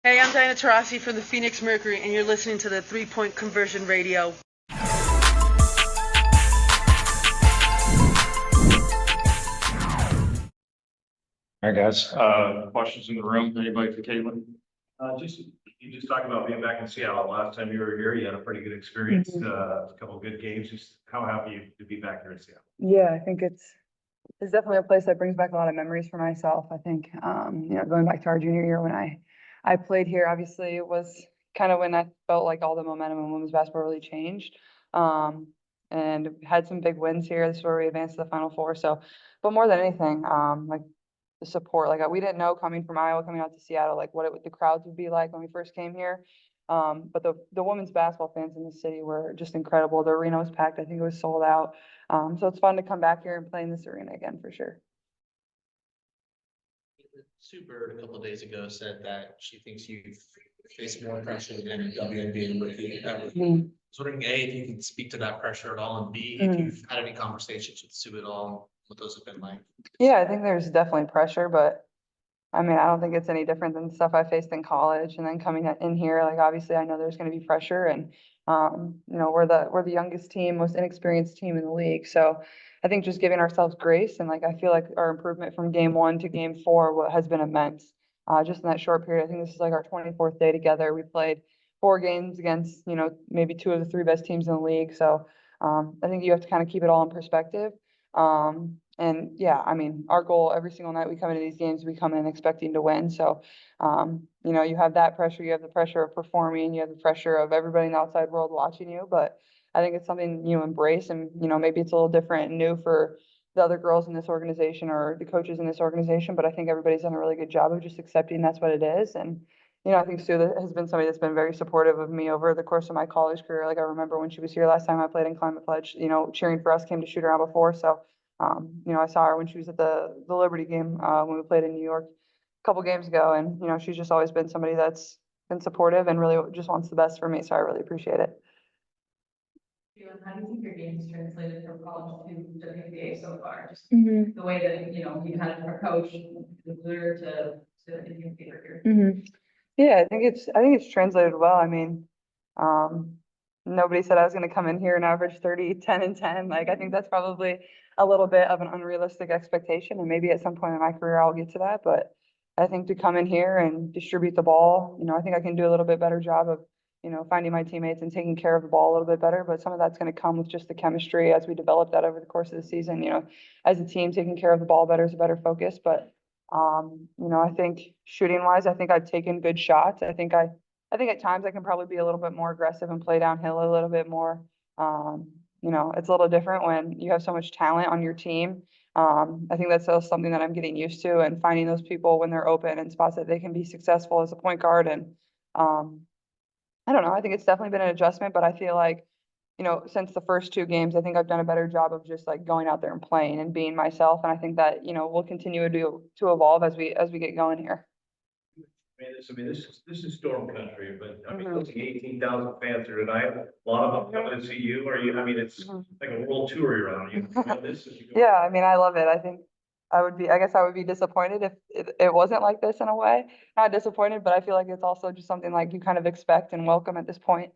Hey, I'm Diana Taurasi from the Phoenix Mercury, and you're listening to the 3 Point Conversion Radio. All right, guys. Questions in the room? Anybody for Caitlin? You just talked about being back in Seattle. Last time you were here, you had a pretty good experience, a couple of good games. Just how happy you to be back here in Seattle? Yeah, I think it's definitely a place that brings back a lot of memories for myself. I think going back to our junior year when I played here, obviously it was kind of when I felt like all the momentum in women's basketball really changed. Um, and had some big wins here. This is where we advanced to the Final Four. So, but more than anything, like the support. Like we didn't know coming from Iowa, coming out to Seattle, like the crowds would be like when we first came here. But the women's basketball fans in the city were just incredible. The arena was packed. I think it was sold out. So it's fun to come back here and play in this arena again for sure. Sue Bird a couple of days ago said that she thinks you've faced more pressure than WNBA rookie ever. I was wondering, A, if you can speak to that pressure at all, and B, if you've had any conversations with Sue at all, what those have been like. Yeah, I think there's definitely pressure, but I mean, I don't think it's any different than stuff I faced in college and then coming in here. Like obviously I know there's going to be pressure and we're the youngest team, most inexperienced team in the league. So I think just giving ourselves grace and like I feel like our improvement from game 1 to game 4 has been immense. Just in that short period. I think this is like our 24th day together. We played 4 games against, maybe 2 of the 3 best teams in the league. So I think you have to kind of keep it all in perspective. And yeah, I mean, our goal every single night we come into these games, we come in expecting to win. So, you have that pressure, you have the pressure of performing, you have the pressure of everybody in the outside world watching you. But I think it's something you embrace and, maybe it's a little different and new for the other girls in this organization or the coaches in this organization. But I think everybody's done a really good job of just accepting that's what it is. And, I think Sue has been somebody that's been very supportive of me over the course of my college career. Like I remember when she was here last time I played in Climate Pledge, cheering for us, came to shoot around before. So, I saw her when she was at the Liberty game when we played in New York a couple games ago, and she's just always been somebody that's been supportive and really just wants the best for me. So I really appreciate it. How do you think your game has translated from college to WNBA so far? Just the way that you had a coach, the leader to Indian favorite here. Yeah, I think it's translated well. I mean, nobody said I was going to come in here and average 30, 10, and 10. Like I think that's probably a little bit of an unrealistic expectation, and maybe at some point in my career I'll get to that. But I think to come in here and distribute the ball, I think I can do a little bit better job of, finding my teammates and taking care of the ball a little bit better. But some of that's going to come with just the chemistry as we develop that over the course of the season. As a team, taking care of the ball better is a better focus. But I think shooting wise, I think I've taken good shots. I think at times I can probably be a little bit more aggressive and play downhill a little bit more. It's a little different when you have so much talent on your team. I think that's still something that I'm getting used to and finding those people when they're open and spots that they can be successful as a point guard. And I don't know, I think it's definitely been an adjustment, but I feel like, since the first 2 games, I think I've done a better job of just like going out there and playing and being myself. And I think that, we'll continue to evolve as we get going here. This is storm country, but I mean, those 18,000 fans here tonight, a lot of them coming to see you. It's like a world tour you're on. Yeah, I mean, I love it. I guess I would be disappointed if it wasn't like this in a way. Not disappointed, but I feel like it's also just something like you kind of expect and welcome at this point.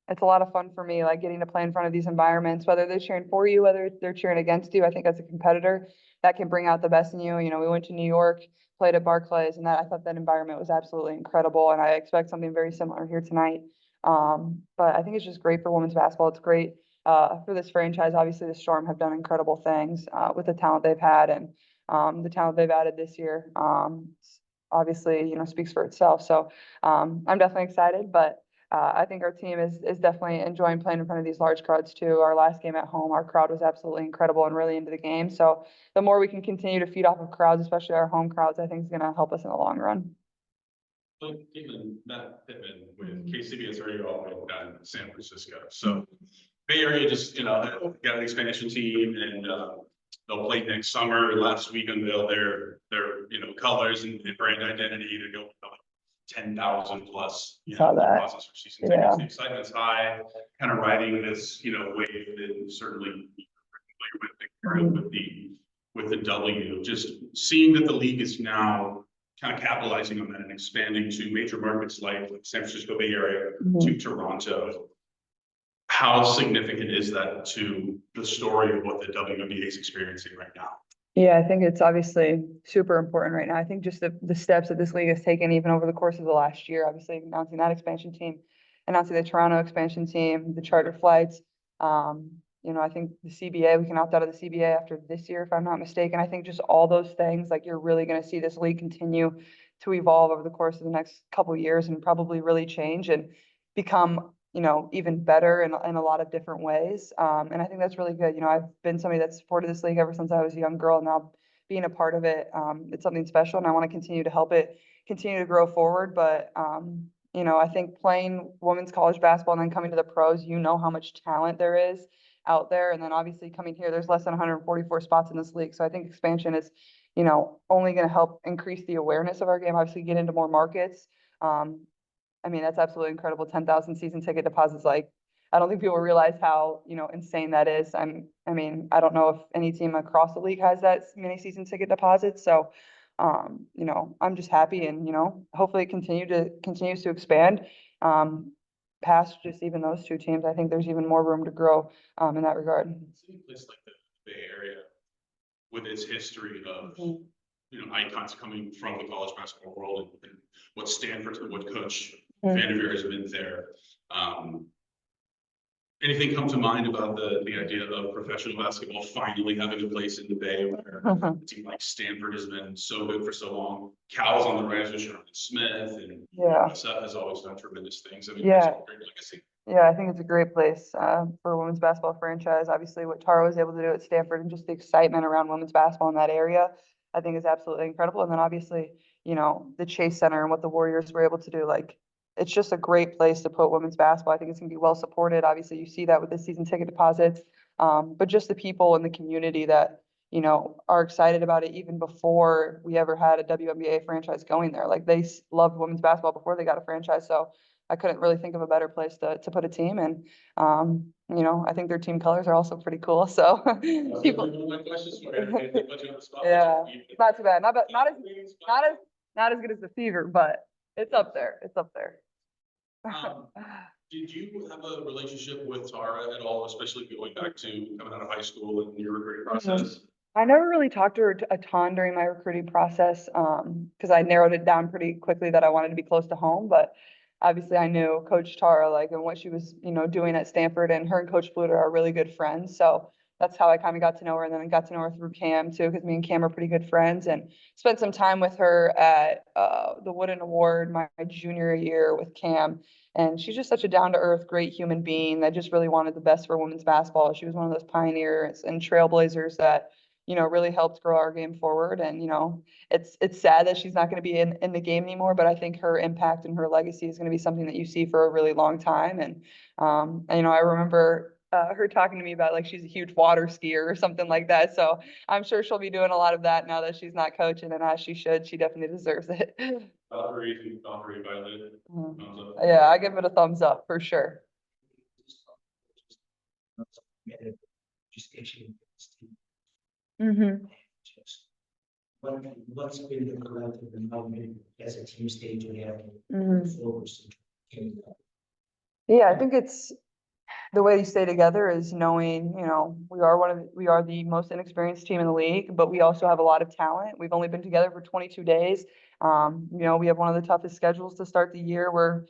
It's a lot of fun for me, like getting to play in front of these environments, whether they're cheering for you, whether they're cheering against you. I think as a competitor, that can bring out the best in you. We went to New York, played at Barclays, and I thought that environment was absolutely incredible. And I expect something very similar here tonight. But I think it's just great for women's basketball. It's great for this franchise. Obviously, the Storm have done incredible things with the talent they've had and the talent they've added this year. Obviously, speaks for itself. So I'm definitely excited, but I think our team is definitely enjoying playing in front of these large crowds too. Our last game at home, our crowd was absolutely incredible and really into the game. So the more we can continue to feed off of crowds, especially our home crowds, I think is going to help us in the long run. So Caitlin, Matt Pittman with KCBS Radio down in San Francisco. So Bay Area just, got an expansion team and they'll play next summer. Last week unveiled their colors and brand identity to go 10,000 plus deposits for season tickets. The excitement's high, kind of riding this wave that certainly with the W. Just seeing that the league is now kind of capitalizing on that and expanding to major markets like San Francisco Bay Area, Mhm. to Toronto. How significant is that to the story of what the WNBA is experiencing right now? Yeah, I think it's obviously super important right now. I think just the steps that this league has taken even over the course of the last year, obviously announcing that expansion team, announcing the Toronto expansion team, the charter flights. I think the CBA, we can opt out of the CBA after this year, if I'm not mistaken. I think just all those things, like you're really going to see this league continue to evolve over the course of the next couple of years and probably really change and become even better in a lot of different ways. And I think that's really good. I've been somebody that's supported this league ever since I was a young girl. Now being a part of it, it's something special and I want to continue to help it continue to grow forward. But, I think playing women's college basketball and then coming to the pros, how much talent there is out there. And then obviously coming here, there's less than 144 spots in this league. So I think expansion is, only going to help increase the awareness of our game, obviously get into more markets. That's absolutely incredible. 10,000 season ticket deposits. Like, I don't think people realize how, insane that is. I don't know if any team across the league has that many season ticket deposits. So, I'm just happy and, hopefully it continues to expand, past just even those two teams. I think there's even more room to grow, in that regard. It's a place like the Bay Area with its history of, Mhm. icons coming from the college basketball world and what Stanford, what Coach Mhm. Vanderveer has been there. Anything come to mind about the idea of professional basketball finally having a place in the Bay where a team like Stanford has been so good for so long? Cal's on the rise with Sherman Smith, and Yeah. SF has always done tremendous things. It's Yeah. a great legacy. Yeah, I think it's a great place for a women's basketball franchise. Obviously, what Tara was able to do at Stanford and just the excitement around women's basketball in that area, I think is absolutely incredible. And then obviously, the Chase Center and what the Warriors were able to do, like it's just a great place to put women's basketball. I think it's going to be well supported. Obviously, you see that with the season ticket deposits, but just the people in the community that are excited about it even before we ever had a WNBA franchise going there. Like they loved women's basketball before they got a franchise. So I couldn't really think of a better place to put a team. And, I think their team colors are also pretty cool. So people, One of my questions for you. They put you on the spot. yeah, not too bad. Not as good as the Fever, but it's up there. It's up there. Did you have a relationship with Tara at all, especially going back to coming out of high school and your recruiting process? I never really talked to her a ton during my recruiting process, because I narrowed it down pretty quickly that I wanted to be close to home. But obviously, I knew Coach Tara, like, and what she was, doing at Stanford, and her and Coach Bluter are really good friends. So that's how I kind of got to know her, and then I got to know her through Cam too, because me and Cam are pretty good friends, and spent some time with her at the Wooden Award my junior year with Cam. And she's just such a down to earth, great human being that just really wanted the best for women's basketball. She was one of those pioneers and trailblazers that really helped grow our game forward. And, it's sad that she's not going to be in the game anymore, but I think her impact and her legacy is going to be something that you see for a really long time. And I remember her talking to me about like she's a huge water skier or something like that. So I'm sure she'll be doing a lot of that now that she's not coaching, and as she should. She definitely deserves it. Valkyrie Violet. Thumbs up. Yeah, I give it a thumbs up for sure. Just issue. Mm-hmm. What's been the collective involvement as a team stage and Mhm. forward? Yeah, I think it's the way you stay together is knowing, we are the most inexperienced team in the league, but we also have a lot of talent. We've only been together for 22 days. We have one of the toughest schedules to start the year where,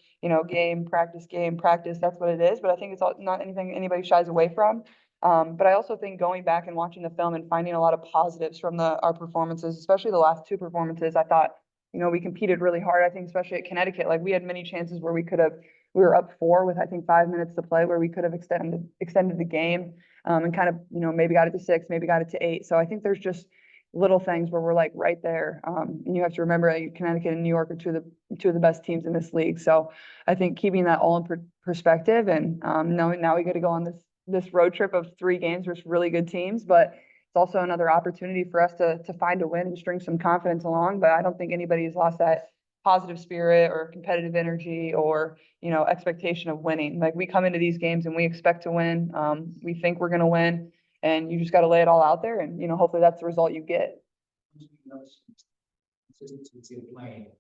game, practice, that's what it is. But I think it's not anything anybody shies away from. But I also think going back and watching the film and finding a lot of positives from our performances, especially the last two performances, I thought, we competed really hard. I think especially at Connecticut, like we had many chances where we were up 4 with I think 5 minutes to play, where we could have extended the game, and kind of, maybe got it to 6, maybe got it to 8. So I think there's just little things where we're like right there. And you have to remember Connecticut and New York are two of the best teams in this league. So I think keeping that all in perspective and knowing now we get to go on this road trip of 3 games versus really good teams, but it's also another opportunity for us to find a win and string some confidence along. But I don't think anybody's lost that positive spirit or competitive energy or, expectation of winning. Like we come into these games and we expect to win. We think we're going to win, and you just got to lay it all out there. And, hopefully that's the result you get. consistency of playing,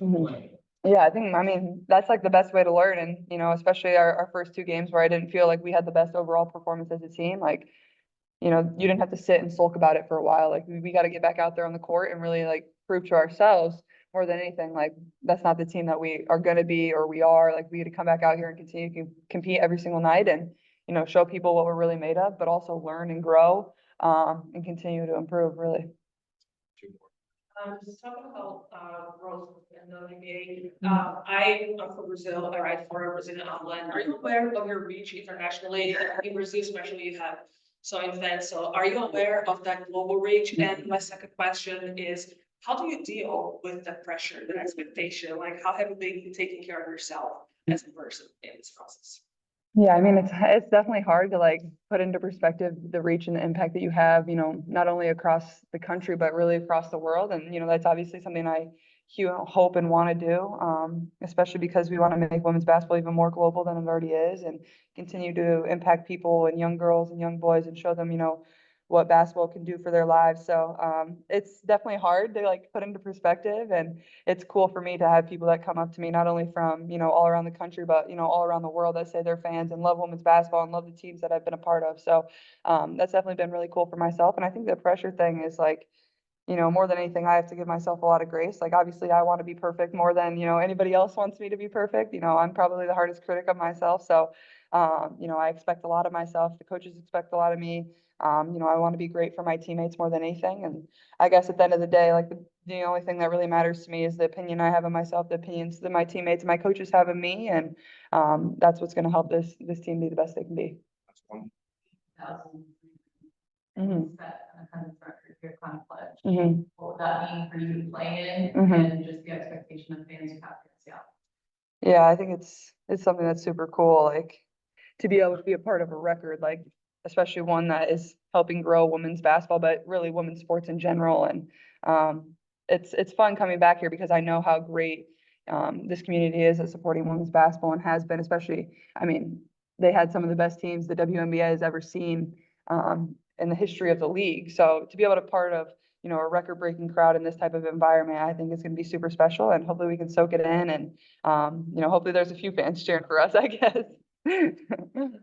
Mhm. playing. Yeah, I mean, that's like the best way to learn and, especially our first two games where I didn't feel like we had the best overall performance as a team, like, you didn't have to sit and sulk about it for a while. Like we got to get back out there on the court and really like prove to ourselves more than anything. Like that's not the team that we are going to be or we are. Like we got to come back out here and continue to compete every single night and, show people what we're really made of, but also learn and grow and continue to improve really. Just talking about growth in the WNBA. I'm from Brazil. I write for a Brazilian outlet. Are you aware of your reach internationally? In Brazil, especially, you have so many fans. So, are you aware of that global reach? And my second question is, how do you deal with the pressure, the expectation? Like, how have you been taking care of yourself as a person in this process? Yeah, I mean, it's definitely hard to like put into perspective the reach and the impact that you have, not only across the country, but really across the world. And, that's obviously something I hope and want to do, especially because we want to make women's basketball even more global than it already is and continue to impact people and young girls and young boys and show them, what basketball can do for their lives. So it's definitely hard to like put into perspective. And it's cool for me to have people that come up to me, not only from, all around the country, but, all around the world that say they're fans and love women's basketball and love the teams that I've been a part of. So that's definitely been really cool for myself. And I think the pressure thing is like, more than anything, I have to give myself a lot of grace. Like, obviously, I want to be perfect more than, anybody else wants me to be perfect. I'm probably the hardest critic of myself. So, I expect a lot of myself. The coaches expect a lot of me. I want to be great for my teammates more than anything. And I guess at the end of the day, like the only thing that really matters to me is the opinion I have of myself, the opinions that my teammates and my coaches have of me. And that's what's going to help this team be the best they can be. That's one. Mhm. Set an attendance record here, kind of pledge. Mhm. What would that mean for you to play in Mhm. and just the expectation of fans who have to see out? Yeah, I think it's something that's super cool, like to be able to be a part of a record, like especially one that is helping grow women's basketball, but really women's sports in general. And it's fun coming back here because I know how great this community is at supporting women's basketball and has been, especially, I mean, they had some of the best teams the WNBA has ever seen in the history of the league. So to be able to part of a record-breaking crowd in this type of environment, I think is going to be super special, and hopefully we can soak it in, and hopefully there's a few fans cheering for us, I guess.